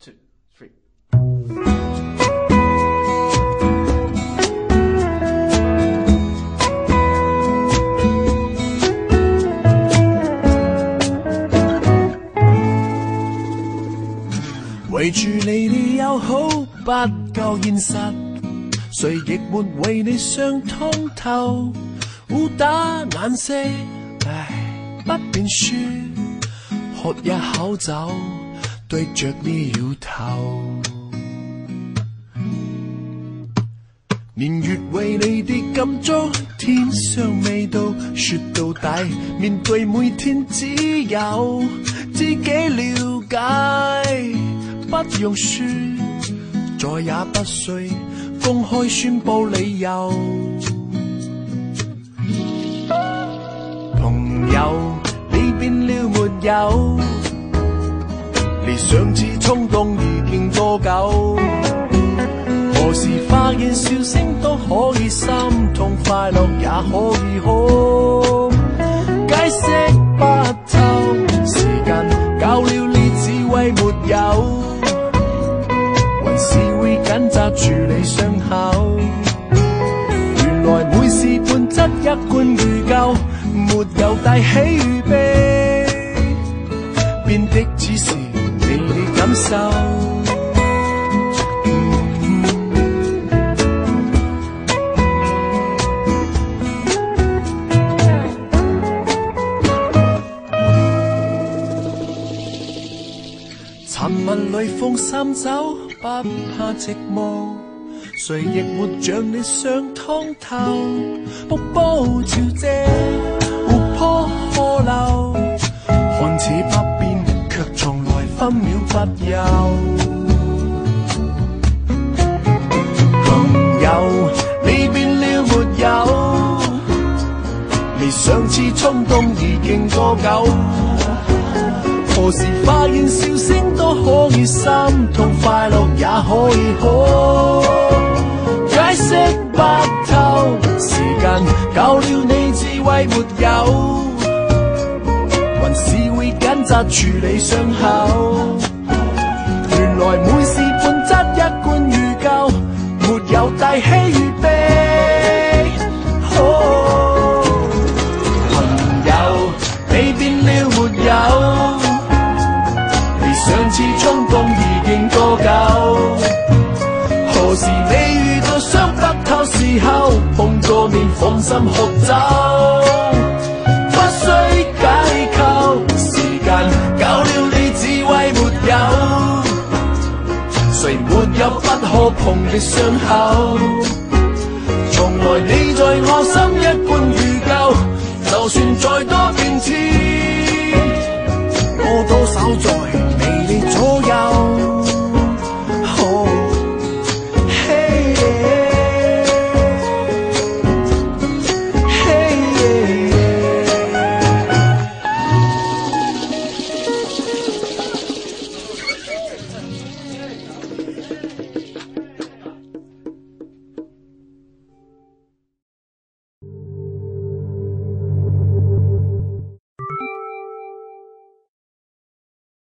two, three。圍住你的友好不夠現實，誰亦沒為你想通透。互打眼色，唉，不便說，喝一口酒，對着你搖頭。年月為你的感觸，天上未到，說到底，面對每天只有自己了解。不用說，再也不需公開宣佈理由。朋友，你變了沒有？離上次衝動已經多久？何時發現笑聲都可以心痛，快樂也可以哭？解釋不透，時間教了你智慧沒有？是會緊抓住你傷口，原來每事本質一貫如舊，沒有大喜與悲，變的只是你的感受。殘雲裏放心走，不怕寂寞，誰亦沒像你想通透。瀑布潮汐，湖泊河流，看似不變，卻從來分秒不休。朋友，你變了沒有？離上次衝動已經多久？何時發現笑聲都可以心痛，快樂也可以哭？解釋不透，時間教了你智慧沒有？還是會緊抓住你傷口，原來每事本質一貫如舊，沒有大喜與悲。朋友，你變了沒有？上次衝動已經多久？何時你遇到傷不透時候，碰個面放心喝酒，不需解構，時間教了你智慧沒有？誰沒有不可碰的傷口？從來你在我心一貫如舊，就算再多